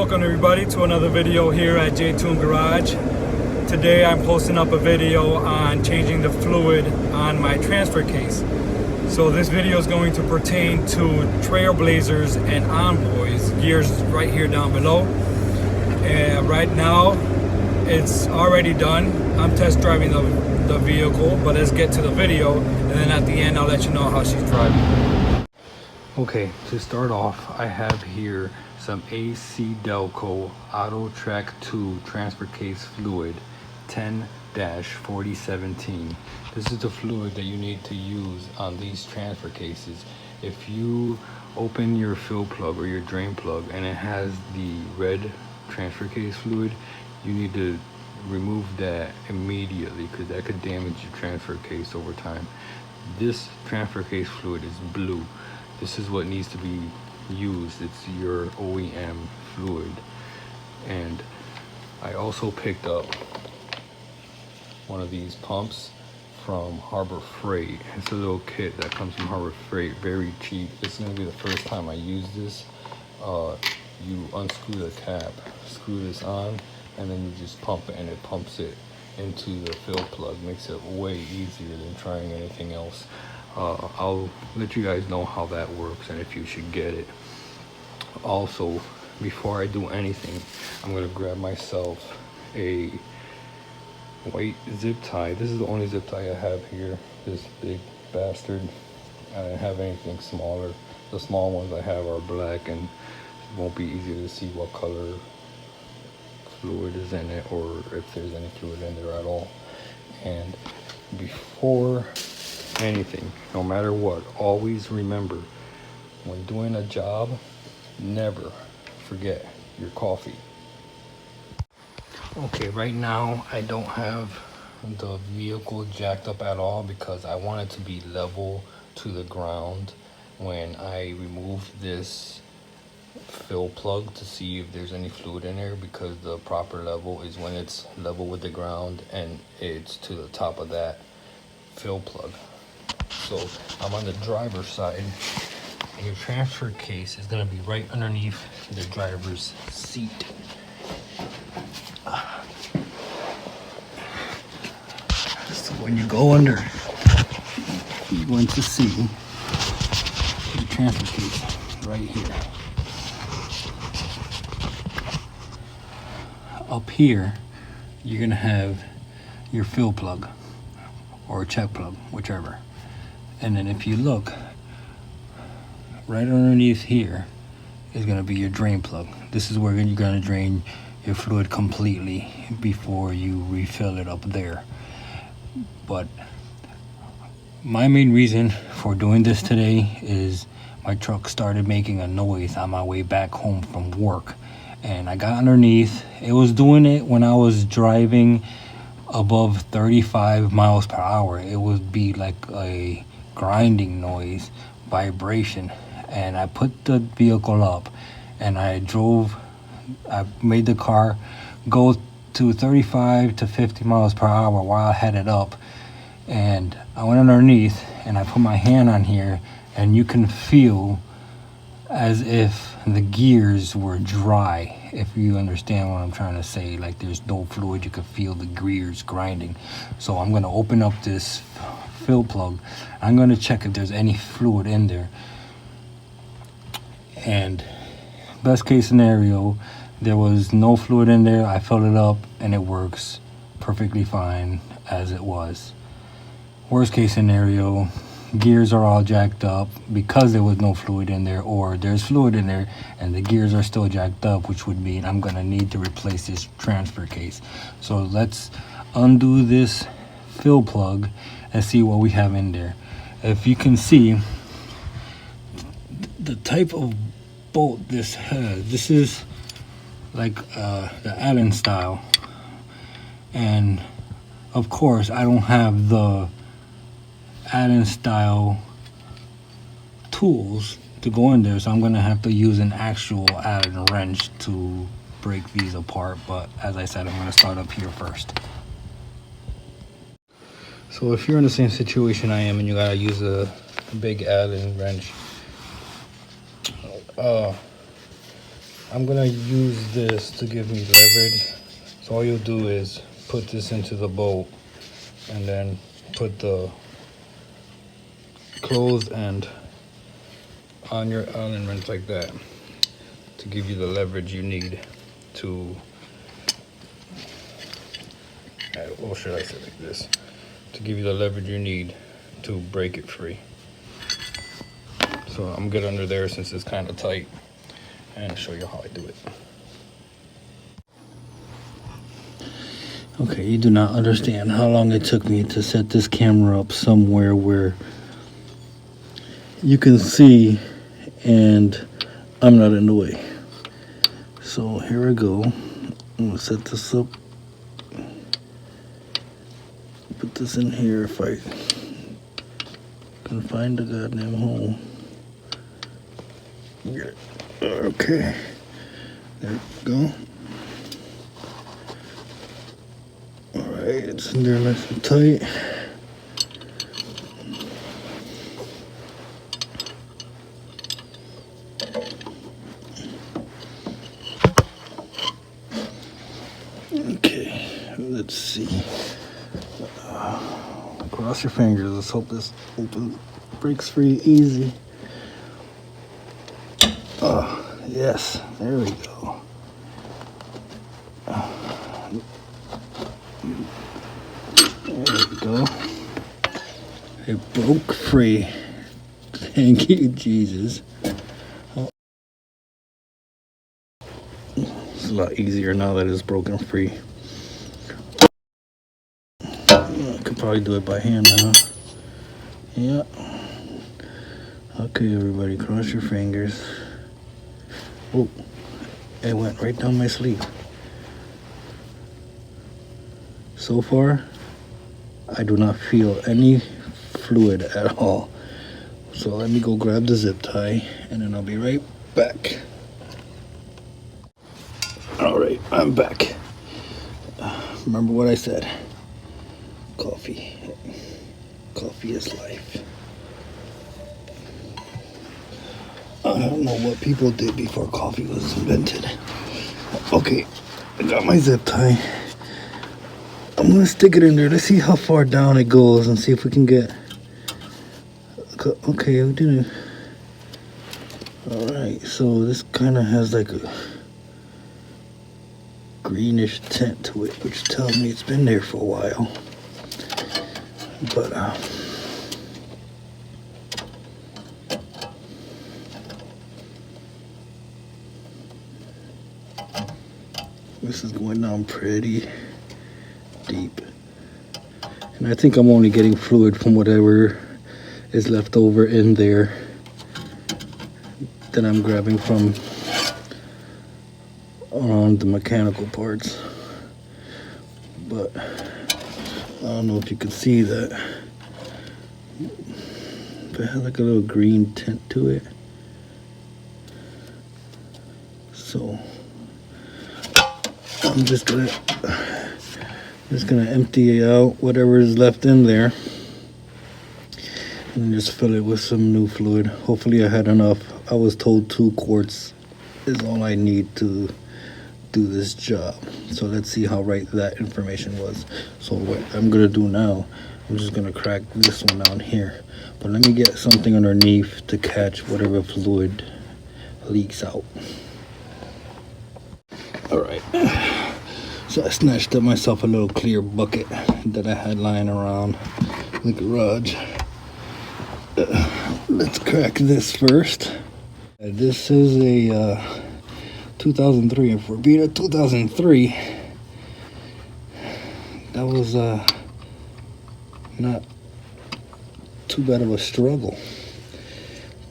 Welcome everybody to another video here at JTuned Garage. Today I'm posting up a video on changing the fluid on my transfer case. So this video is going to pertain to Trailblazers and Envoys, gears right here down below. And right now it's already done. I'm test driving the vehicle, but let's get to the video, and then at the end I'll let you know how she's driving. Okay, to start off, I have here some AC Delco Auto Track 2 transfer case fluid 10-4017. This is the fluid that you need to use on these transfer cases. If you open your fill plug or your drain plug and it has the red transfer case fluid, you need to remove that immediately because that could damage your transfer case over time. This transfer case fluid is blue. This is what needs to be used. It's your OEM fluid. And I also picked up one of these pumps from Harbor Freight. It's a little kit that comes from Harbor Freight, very cheap. This is going to be the first time I use this. You unscrew the cap, screw this on, and then you just pump it, and it pumps it into the fill plug. Makes it way easier than trying anything else. I'll let you guys know how that works and if you should get it. Also, before I do anything, I'm going to grab myself a white zip tie. This is the only zip tie I have here, this big bastard. I didn't have anything smaller. The small ones I have are black, and it won't be easy to see what color fluid is in it or if there's any fluid in there at all. And before anything, no matter what, always remember, when doing a job, never forget your coffee. Okay, right now I don't have the vehicle jacked up at all because I want it to be level to the ground when I remove this fill plug to see if there's any fluid in there, because the proper level is when it's level with the ground and it's to the top of that fill plug. So I'm on the driver's side, and your transfer case is going to be right underneath the driver's seat. So when you go under, you're going to see the transfer case right here. Up here, you're going to have your fill plug or check plug, whichever. And then if you look, right underneath here is going to be your drain plug. This is where you're going to drain your fluid completely before you refill it up there. But my main reason for doing this today is my truck started making a noise on my way back home from work. And I got underneath. It was doing it when I was driving above 35 miles per hour. It would be like a grinding noise, vibration. And I put the vehicle up and I made the car go to 35 to 50 miles per hour while I had it up. And I went underneath and I put my hand on here, and you can feel as if the gears were dry, if you understand what I'm trying to say. Like there's no fluid, you can feel the gears grinding. So I'm going to open up this fill plug. I'm going to check if there's any fluid in there. And best case scenario, there was no fluid in there. I filled it up and it works perfectly fine as it was. Worst case scenario, gears are all jacked up because there was no fluid in there, or there's fluid in there and the gears are still jacked up, which would mean I'm going to need to replace this transfer case. So let's undo this fill plug and see what we have in there. If you can see the type of bolt this has, this is like the Allen style, and of course I don't have the Allen style tools to go in there, so I'm gonna have to use an actual Allen wrench to break these apart. But as I said, I'm gonna start up here first. So if you're in the same situation I am and you gotta use a big Allen wrench, I'm gonna use this to give me leverage. So all you'll do is put this into the bolt and then put the closed end on your Allen wrench like that to give you the leverage you need to, or should I say like this, to give you the leverage you need to break it free. So I'm good under there since it's kind of tight, and I'll show you how I do it. Okay, you do not understand how long it took me to set this camera up somewhere where you can see and I'm not in the way. So here I go. I'm gonna set this up. Put this in here if I can find the goddamn hole. Okay, there we go. All right, it's in there nice and tight. Okay, let's see. Cross your fingers. Let's hope this breaks free easy. Oh, yes, there we go. There we go. It broke free. Thank you, Jesus. Oh. It's a lot easier now that it's broken free. I could probably do it by hand now. Yeah. Okay, everybody, cross your fingers. Oh, it went right down my sleeve. So far, I do not feel any fluid at all. So let me go grab the zip tie and then I'll be right back. All right, I'm back. Remember what I said. Coffee. Coffee is life. I don't know what people did before coffee was invented. Okay, I got my zip tie. I'm gonna stick it in there. Let's see how far down it goes and see if we can get. Okay, we did it. All right, so this kind of has like a greenish tint to it, which tells me it's been there for a while. But this is going down pretty deep, and I think I'm only getting fluid from whatever is left over in there that I'm grabbing from around the mechanical parts. But I don't know if you could see that, but it has like a little green tint to it. So I'm just gonna empty out whatever is left in there and just fill it with some new fluid. Hopefully I had enough. I was told 2 quarts is all I need to do this job. So let's see how right that information was. So what I'm gonna do now, I'm just gonna crack this one down here. But let me get something underneath to catch whatever fluid leaks out. All right. So I snatched up myself a little clear bucket that I had lying around the garage. Let's crack this first. This is a 2003, and for being a 2003, that was not too bad of a struggle.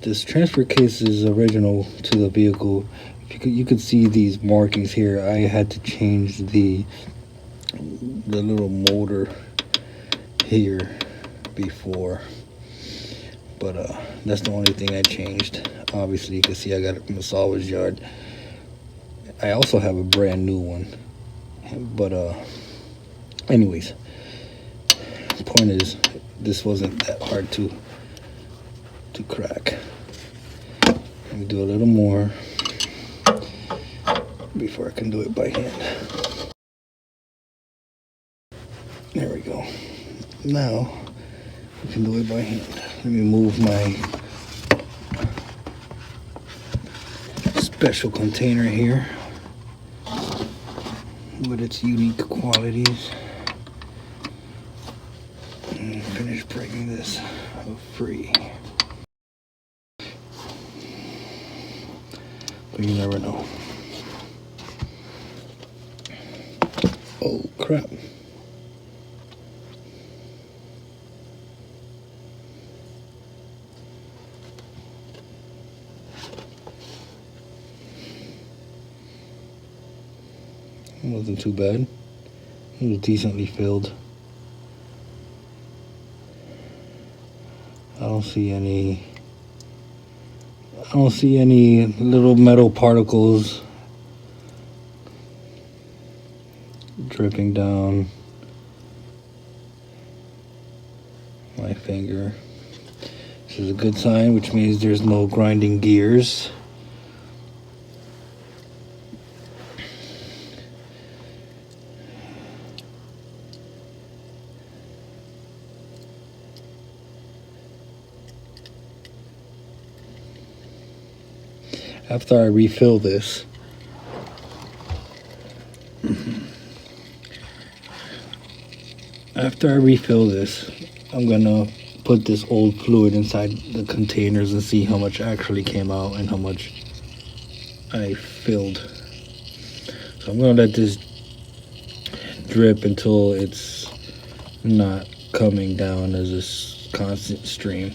This transfer case is original to the vehicle. You could see these markings here. I had to change the little motor here before, but that's the only thing I changed. Obviously you can see I got it from a salvage yard. I also have a brand new one, but anyways, the point is this wasn't that hard to crack. Let me do a little more. before I can do it by hand. There we go. Now we can do it by hand. Let me move my special container here with its unique qualities. And finish breaking this free. But you never know. Oh crap. It wasn't too bad. It was decently filled. I don't see any little metal particles dripping down my finger. This is a good sign, which means there's no grinding gears. After I refill this, I'm gonna put this old fluid inside the containers and see how much actually came out and how much I filled. So I'm gonna let this drip until it's not coming down as a constant stream.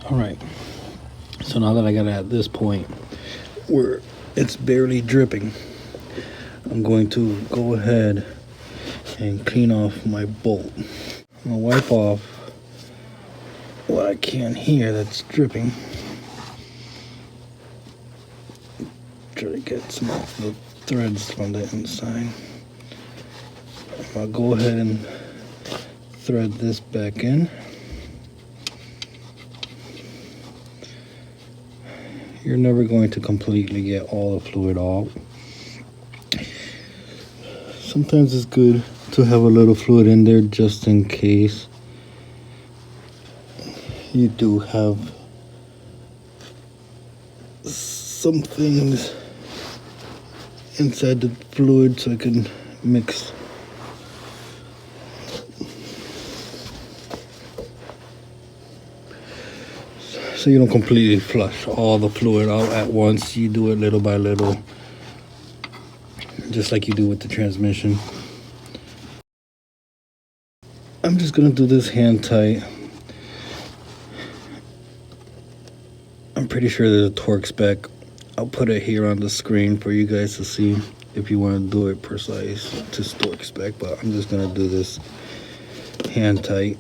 All right, so now that I got it at this point where it's barely dripping, I'm going to go ahead and clean off my bolt. I'm gonna wipe off what I can here that's dripping. Try to get some of the threads from the inside. I'll go ahead and thread this back in. You're never going to completely get all the fluid out. Sometimes it's good to have a little fluid in there just in case you do have some things inside the fluid so it can mix. So you don't completely flush all the fluid out at once. You do it little by little, just like you do with the transmission. I'm just gonna do this hand tight. I'm pretty sure there's a torque spec. I'll put it here on the screen for you guys to see if you want to do it precise to torque spec, but I'm just gonna do this hand tight.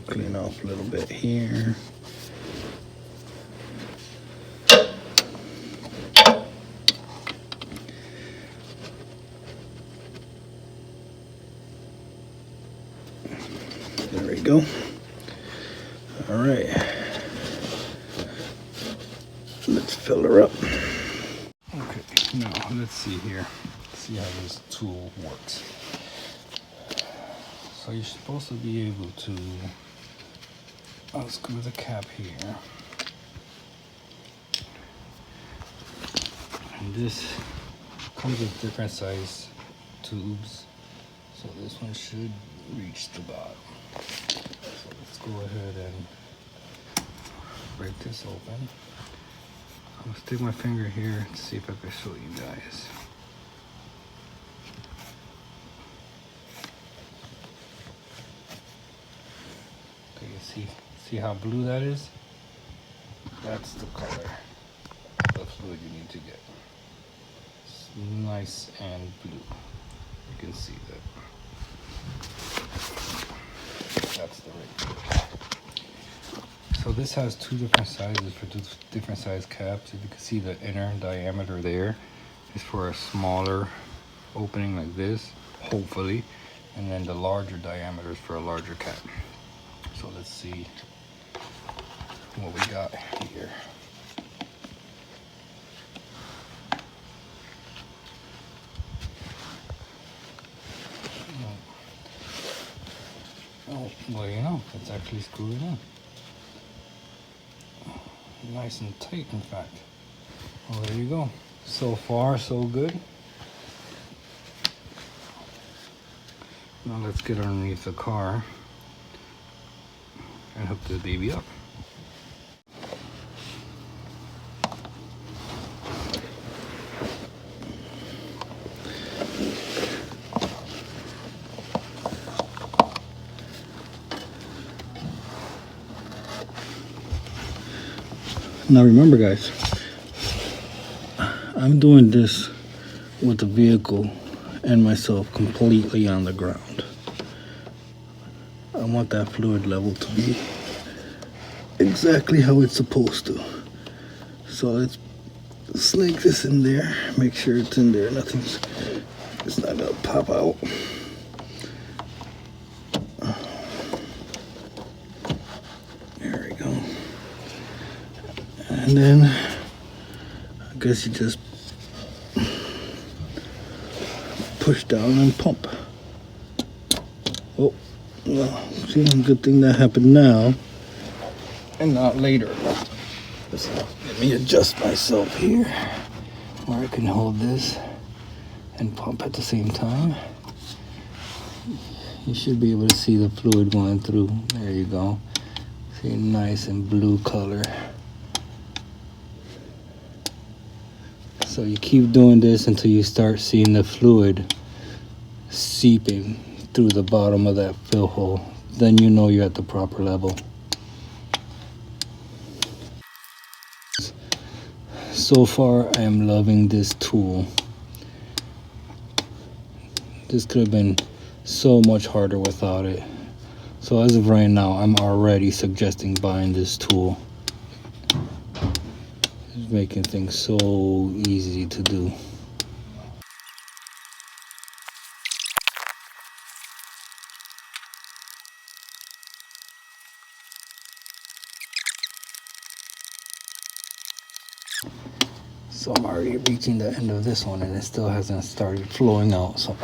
Clean off a little bit here. There we go. All right. Let's fill her up. Okay, now let's see here. Let's see how this tool works. So you're supposed to be able to unscrew the cap here. And this comes with different size tubes. So this one should reach the bottom. So let's go ahead and break this open. I'm gonna stick my finger here to see if I can show you guys. Okay, you see how blue that is? That's the color of fluid you need to get. It's nice and blue. You can see that. That's the right. So this has two different sizes for two different size caps. If you can see the inner diameter there is for a smaller opening like this, hopefully, and then the larger diameter is for a larger cap. So let's see what we got here. Oh, well, you know, it's actually screwed in. Nice and tight, in fact. Well, there you go. So far, so good. Now let's get underneath the car and hook this baby up. Now remember, guys, I'm doing this with the vehicle and myself completely on the ground. I want that fluid level to be exactly how it's supposed to. So let's snake this in there, make sure it's in there, it's not gonna pop out. There we go. And then I guess you just push down and pump. Oh, well, see, good thing that happened now and not later. So let me adjust myself here where I can hold this and pump at the same time. You should be able to see the fluid going through. There you go. See, nice and blue color. So you keep doing this until you start seeing the fluid seeping through the bottom of that fill hole. Then you know you're at the proper level. So far, I am loving this tool. This could have been so much harder without it. So as of right now, I'm already suggesting buying this tool. It's making things so easy to do. So I'm already reaching the end of this one and it still hasn't started flowing out. So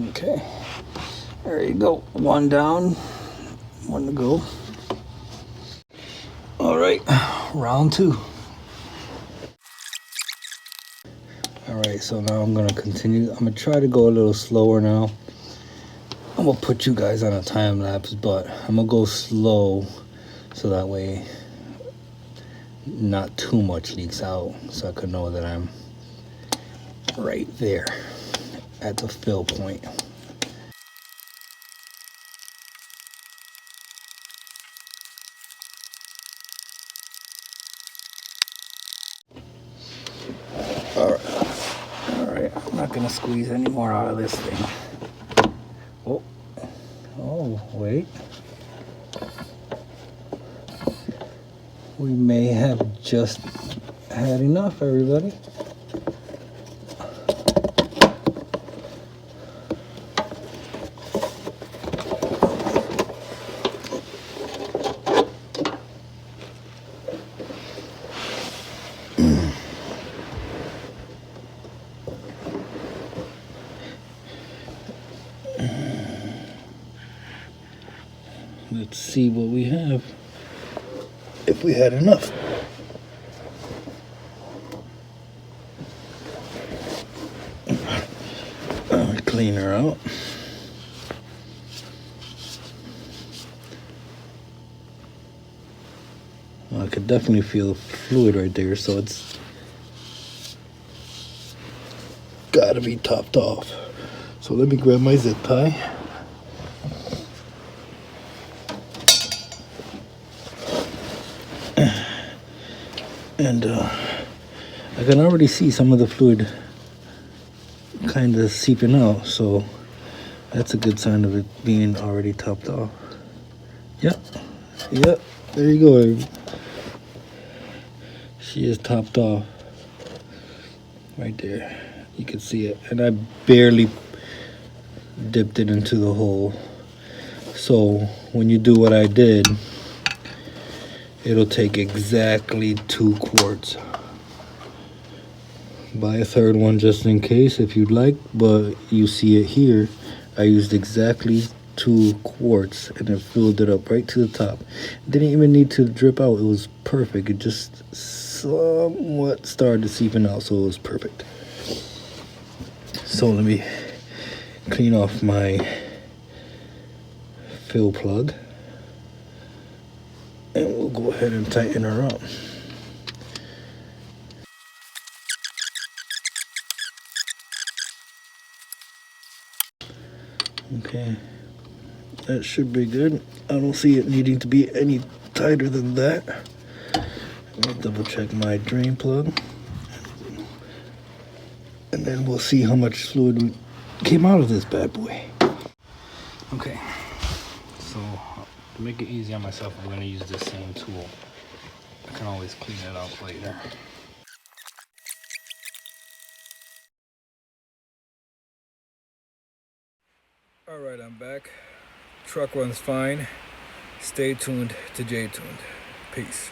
okay, there you go. One down, one to go. All right, round two. All right, so now I'm gonna continue. I'm gonna try to go a little slower now. I'm gonna put you guys on a time lapse, but I'm gonna go slow so that way not too much leaks out, so I can know that I'm right there at the fill point. All right, I'm not gonna squeeze any more out of this thing. Oh, wait. We may have just had enough, everybody. Let's see what we have, if we had enough. Clean her out. Well, I could definitely feel fluid right there, so it's gotta be topped off. So let me grab my zip tie. And I can already see some of the fluid kind of seeping out, so that's a good sign of it being already topped off. Yep, there you go. She is topped off right there. You can see it, and I barely dipped it into the hole. So when you do what I did, it'll take exactly 2 quarts. Buy a third one just in case if you'd like, but you see it here. I used exactly 2 quarts and it filled it up right to the top. Didn't even need to drip out. It was perfect. It just somewhat started seeping out, so it was perfect. So let me clean off my fill plug and we'll go ahead and tighten her up. Okay, that should be good. I don't see it needing to be any tighter than that. Let me double check my drain plug. And then we'll see how much fluid came out of this bad boy. Okay, so to make it easy on myself, I'm gonna use the same tool. I can always clean it up later. All right, I'm back. Truck runs fine. Stay tuned to JTuned. Peace.